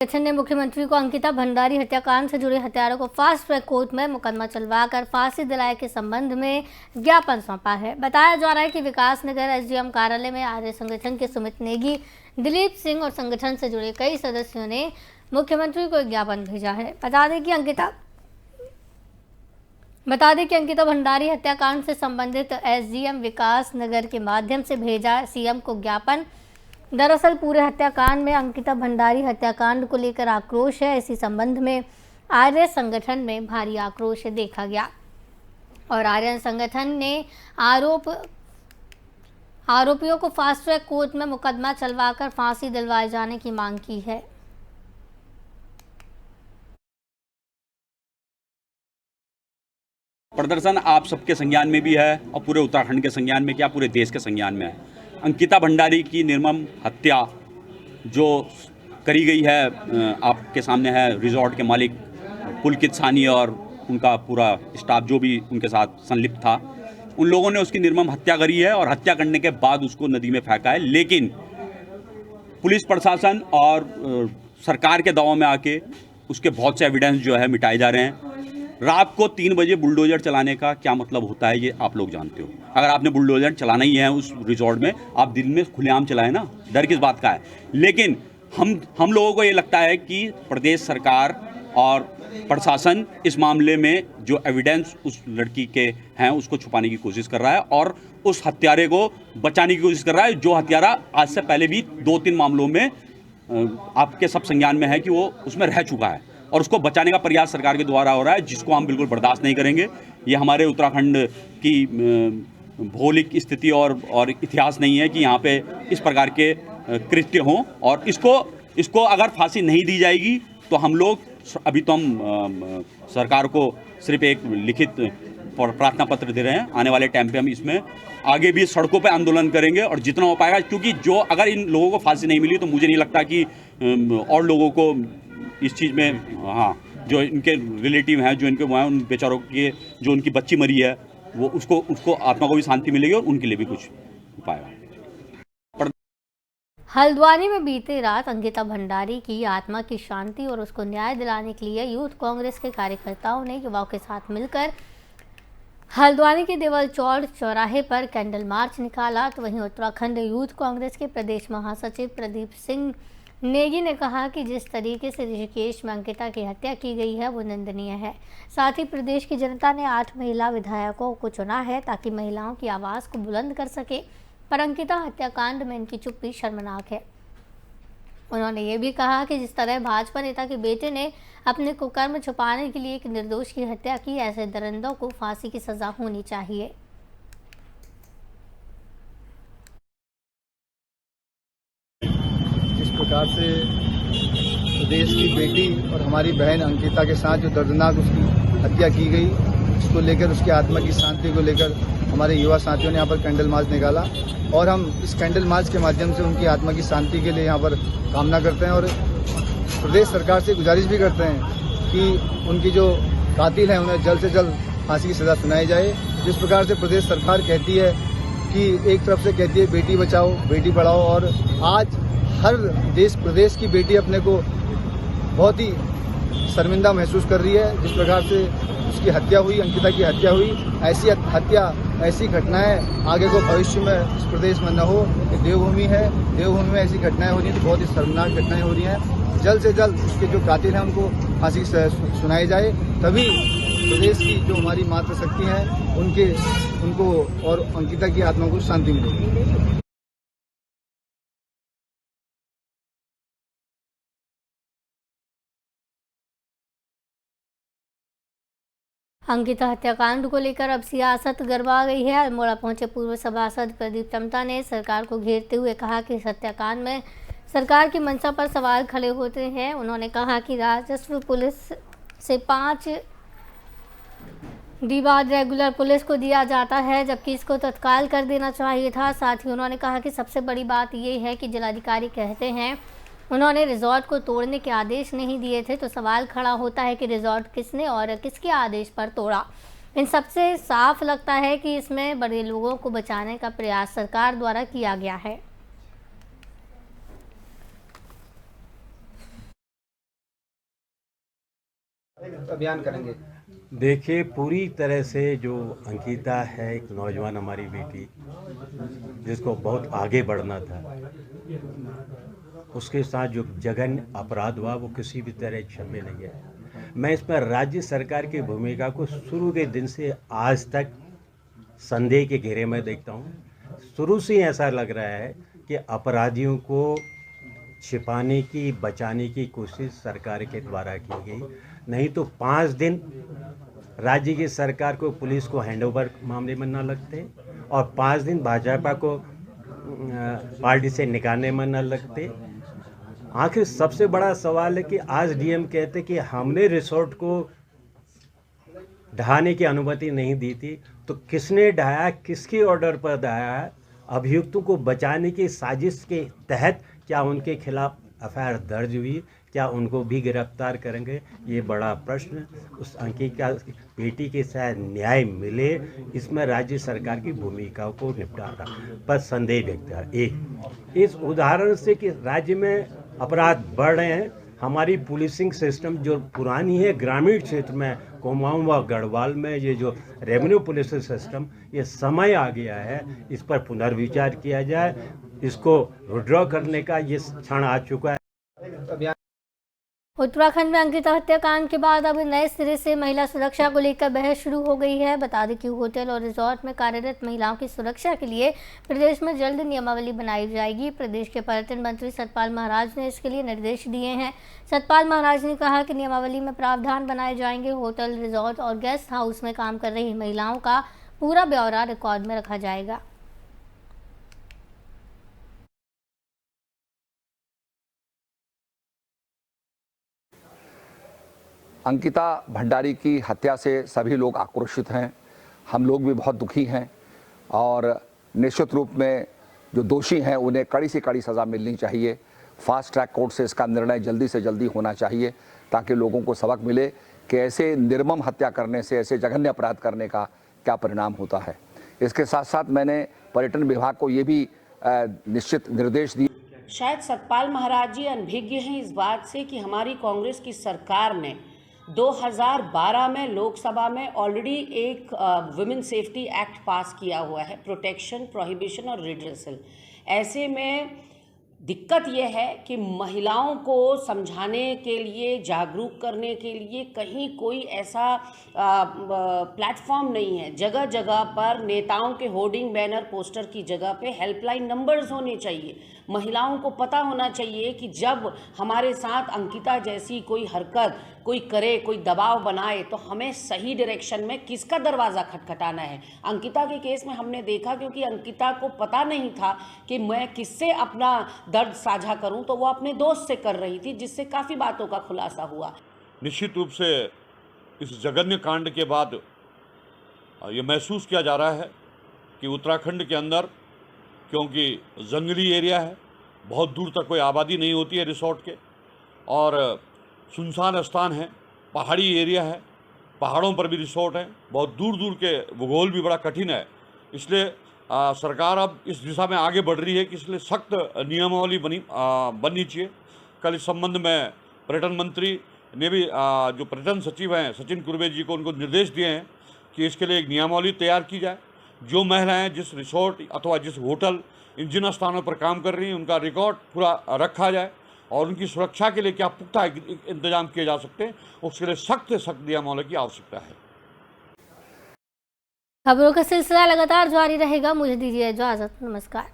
संगठन ने मुख्यमंत्री को अंकिता भंडारी हत्याकांड से जुड़े हत्यारों को फास्ट ट्रैक कोर्ट में मुकदमा चलवाकर फांसी दिलाए के संबंध में ज्ञापन सौंपा है। बताया जा रहा है कि विकास नगर एसडीएम कार्यालय में आर्य संगठन के सुमित नेगी, दिलीप सिंह और संगठन से जुड़े कई सदस्यों ने मुख्यमंत्री को एक ज्ञापन भेजा है। बता दें कि अंकिता भंडारी हत्याकांड से संबंधित एसडीएम विकास नगर के माध्यम से भेजा सीएम को ज्ञापन। दरअसल पूरे हत्याकांड में अंकिता भंडारी हत्याकांड को लेकर आक्रोश है। इसी संबंध में आर्य संगठन में भारी आक्रोश देखा गया और आर्य संगठन ने आरोपियों को फास्ट ट्रैक कोर्ट में मुकदमा चलवाकर फांसी दिलवाए जाने की मांग की है। प्रदर्शन आप सबके संज्ञान में भी है और पूरे उत्तराखंड के संज्ञान में, क्या पूरे देश के संज्ञान में है। अंकिता भंडारी की निर्मम हत्या जो करी गई है, आपके सामने है। रिजॉर्ट के मालिक पुलकित साहनी और उनका पूरा स्टाफ जो भी उनके साथ संलिप्त था, उन लोगों ने उसकी निर्मम हत्या करी है और हत्या करने के बाद उसको नदी में फेंका है। लेकिन पुलिस प्रशासन और सरकार के दबाव में आके उसके बहुत से एविडेंस जो है मिटाए जा रहे हैं। रात को 3 बजे बुलडोजर चलाने का क्या मतलब होता है, ये आप लोग जानते हो। अगर आपने बुलडोजर चलाना ही है उस रिजॉर्ट में, आप दिन में खुलेआम चलाएं ना, डर किस बात का है। लेकिन हम लोगों को ये लगता है कि प्रदेश सरकार और प्रशासन इस मामले में जो एविडेंस उस लड़की के हैं उसको छुपाने की कोशिश कर रहा है और उस हत्यारे को बचाने की कोशिश कर रहा है, जो हत्यारा आज से पहले भी 2-3 मामलों में आपके सब संज्ञान में है कि वो उसमें रह चुका है और उसको बचाने का प्रयास सरकार के द्वारा हो रहा है, जिसको हम बिल्कुल बर्दाश्त नहीं करेंगे। ये हमारे उत्तराखंड की भौगोलिक स्थिति और इतिहास नहीं है कि यहाँ पे इस प्रकार के कृत्य हों। और इसको अगर फांसी नहीं दी जाएगी तो हम लोग अभी तो हम सरकार को सिर्फ एक लिखित प्रार्थना पत्र दे रहे हैं। आने वाले टाइम पे हम इसमें आगे भी सड़कों पे आंदोलन करेंगे और जितना हो पाएगा, क्योंकि जो अगर इन लोगों को फांसी नहीं मिली तो मुझे नहीं लगता कि और लोगों को इस चीज़ में, जो इनके रिलेटिव हैं, जो इनके वो हैं, उन बेचारों के जो उनकी बच्ची मरी है, वो उसको आत्मा को भी शांति मिलेगी और उनके लिए भी कुछ पाएगा। हल्द्वानी में बीती रात अंकिता भंडारी की आत्मा की शांति और उसको न्याय दिलाने के लिए यूथ कांग्रेस के कार्यकर्ताओं ने युवाओं के साथ मिलकर हल्द्वानी के देवल चौड़ चौराहे पर कैंडल मार्च निकाला। तो वहीं उत्तराखंड यूथ कांग्रेस के प्रदेश महासचिव प्रदीप सिंह नेगी ने कहा कि जिस तरीके से ऋषिकेश में अंकिता की हत्या की गई है वो निंदनीय है। साथ ही प्रदेश की जनता ने 8 महिला विधायकों को चुना है ताकि महिलाओं की आवाज़ को बुलंद कर सके, पर अंकिता हत्याकांड में इनकी चुप्पी शर्मनाक है। उन्होंने ये भी कहा कि जिस तरह भाजपा नेता के बेटे ने अपने कुकर्म छुपाने के लिए एक निर्दोष की हत्या की, ऐसे दरिंदों को फांसी की सजा होनी चाहिए। जिस प्रकार से प्रदेश की बेटी और हमारी बहन अंकिता के साथ जो दर्दनाक उसकी हत्या की गई, उसको लेकर, उसकी आत्मा की शांति को लेकर हमारे युवा साथियों ने यहाँ पर कैंडल मार्च निकाला और हम इस कैंडल मार्च के माध्यम से उनकी आत्मा की शांति के लिए यहाँ पर कामना करते हैं और प्रदेश सरकार से गुजारिश भी करते हैं कि उनकी जो कातिल हैं उन्हें जल्द से जल्द फांसी की सज़ा सुनाई जाए। जिस प्रकार से प्रदेश सरकार कहती है कि एक तरफ से कहती है बेटी बचाओ बेटी पढ़ाओ, और आज हर प्रदेश की बेटी अपने को बहुत ही शर्मिंदा महसूस कर रही है। जिस प्रकार से उसकी हत्या हुई, अंकिता की हत्या हुई, ऐसी हत्या, ऐसी घटनाएं आगे को भविष्य में इस प्रदेश में न हो। ये देवभूमि है, देवभूमि में ऐसी घटनाएं हो रही हैं तो बहुत ही शर्मनाक घटनाएं हो रही हैं। जल्द से जल्द उसके जो कातिल हैं उनको फांसी सुनाई जाए, तभी प्रदेश की जो हमारी मातृशक्ति है उनको और अंकिता की आत्मा को शांति मिलेगी। अंकिता हत्याकांड को लेकर अब सियासत गरमा गई है। अल्मोड़ा पहुंचे पूर्व सभासद प्रदीप टमटा ने सरकार को घेरते हुए कहा कि इस हत्याकांड में सरकार की मंशा पर सवाल खड़े होते हैं। उन्होंने कहा कि राजस्व पुलिस से 5 डिवार्ड रेगुलर पुलिस को दिया जाता है, जबकि इसको तत्काल कर देना चाहिए था। साथ ही उन्होंने कहा कि सबसे बड़ी बात ये है कि जिलाधिकारी कहते हैं उन्होंने रिजॉर्ट को तोड़ने के आदेश नहीं दिए थे, तो सवाल खड़ा होता है कि रिजॉर्ट किसने और किसके आदेश पर तोड़ा। इन सबसे साफ लगता है कि इसमें बड़े लोगों को बचाने का प्रयास सरकार द्वारा किया गया है। अभियान करेंगे? देखिए, पूरी तरह से जो अंकिता है, एक नौजवान हमारी बेटी जिसको बहुत आगे बढ़ना था, उसके साथ जो जघन्य अपराध हुआ वो किसी भी तरह क्षम्य नहीं है। मैं इसमें राज्य सरकार की भूमिका को शुरू के दिन से आज तक संदेह के घेरे में देखता हूँ। शुरू से ही ऐसा लग रहा है कि अपराधियों को छिपाने की, बचाने की कोशिश सरकार के द्वारा की गई। नहीं तो 5 दिन राज्य की सरकार को, पुलिस को हैंडओवर मामले में न लगते और 5 दिन भाजपा को पार्टी से निकालने में न लगते। आखिर सबसे बड़ा सवाल है कि आज डीएम कहते कि हमने रिसोर्ट को ढहाने की अनुमति नहीं दी थी, तो किसने ढहाया, किसके ऑर्डर पर ढहाया? अभियुक्तों को बचाने की साजिश के तहत क्या उनके खिलाफ एफआईआर दर्ज हुई? क्या उनको भी गिरफ्तार करेंगे? ये बड़ा प्रश्न। उस अंकिता बेटी के साथ न्याय मिले, इसमें राज्य सरकार की भूमिका को निपटारा पर संदेह व्यक्त है। एक इस उदाहरण से कि राज्य में अपराध बढ़ रहे हैं, हमारी पुलिसिंग सिस्टम जो पुरानी है ग्रामीण क्षेत्र में, कुमाऊं व गढ़वाल में, ये जो रेवेन्यू पुलिस सिस्टम, ये समय आ गया है, इस पर पुनर्विचार किया जाए। इसको विड्रॉ करने का ये क्षण आ चुका है। उत्तराखंड में अंकिता हत्याकांड के बाद अब नए सिरे से महिला सुरक्षा को लेकर बहस शुरू हो गई है। बता दें कि होटल और रिजॉर्ट में कार्यरत महिलाओं की सुरक्षा के लिए प्रदेश में जल्द नियमावली बनाई जाएगी। प्रदेश के पर्यटन मंत्री सतपाल महाराज ने इसके लिए निर्देश दिए हैं। सतपाल महाराज ने कहा कि नियमावली में प्रावधान बनाए जाएंगे। होटल, रिजॉर्ट और गेस्ट हाउस में काम कर रही महिलाओं का पूरा ब्यौरा रिकॉर्ड में रखा जाएगा। अंकिता भंडारी की हत्या से सभी लोग आक्रोशित हैं, हम लोग भी बहुत दुखी हैं और निश्चित रूप में जो दोषी हैं उन्हें कड़ी से कड़ी सज़ा मिलनी चाहिए। फास्ट ट्रैक कोर्ट से इसका निर्णय जल्दी से जल्दी होना चाहिए ताकि लोगों को सबक मिले कि ऐसे निर्मम हत्या करने से, ऐसे जघन्य अपराध करने का क्या परिणाम होता है। इसके साथ साथ मैंने पर्यटन विभाग को ये भी निश्चित निर्देश दिए। शायद सतपाल महाराज जी अनभिज्ञ हैं इस बात से कि हमारी कांग्रेस की सरकार ने 2012 में लोकसभा में ऑलरेडी एक वुमेन सेफ्टी एक्ट पास किया हुआ है, प्रोटेक्शन, प्रोहिबिशन और रिड्रेसल। ऐसे में दिक्कत यह है कि महिलाओं को समझाने के लिए, जागरूक करने के लिए कहीं कोई ऐसा प्लेटफॉर्म नहीं है। जगह जगह पर नेताओं के होर्डिंग, बैनर, पोस्टर की जगह पे हेल्पलाइन नंबर्स होने चाहिए। महिलाओं को पता होना चाहिए कि जब हमारे साथ अंकिता जैसी कोई हरकत कोई करे, कोई दबाव बनाए, तो हमें सही डायरेक्शन में किसका दरवाज़ा खटखटाना है। अंकिता के केस में हमने देखा, क्योंकि अंकिता को पता नहीं था कि मैं किससे अपना दर्द साझा करूं, तो वो अपने दोस्त से कर रही थी, जिससे काफ़ी बातों का खुलासा हुआ। निश्चित रूप से इस जघन्य कांड के बाद ये महसूस किया जा रहा है कि उत्तराखंड के अंदर, क्योंकि जंगली एरिया है, बहुत दूर तक कोई आबादी नहीं होती है रिसोर्ट के, और सुनसान स्थान है, पहाड़ी एरिया है, पहाड़ों पर भी रिसोर्ट हैं, बहुत दूर दूर के भूगोल भी बड़ा कठिन है। इसलिए सरकार अब इस दिशा में आगे बढ़ रही है कि इसलिए सख्त नियमावली बननी चाहिए। कल इस संबंध में पर्यटन मंत्री ने भी जो पर्यटन सचिव हैं सचिन कुर्बे जी को, उनको निर्देश दिए हैं कि इसके लिए एक नियमावली तैयार की जाए। जो महिलाएं जिस रिसोर्ट अथवा जिस होटल, इन जिन स्थानों पर काम कर रही हैं, उनका रिकॉर्ड पूरा रखा जाए और उनकी सुरक्षा के लिए क्या पुख्ता इंतजाम किए जा सकते हैं, उसके लिए सख्त से सख्त नियमावली की आवश्यकता है। खबरों का सिलसिला लगातार जारी रहेगा। मुझे दीजिए इजाजत। नमस्कार।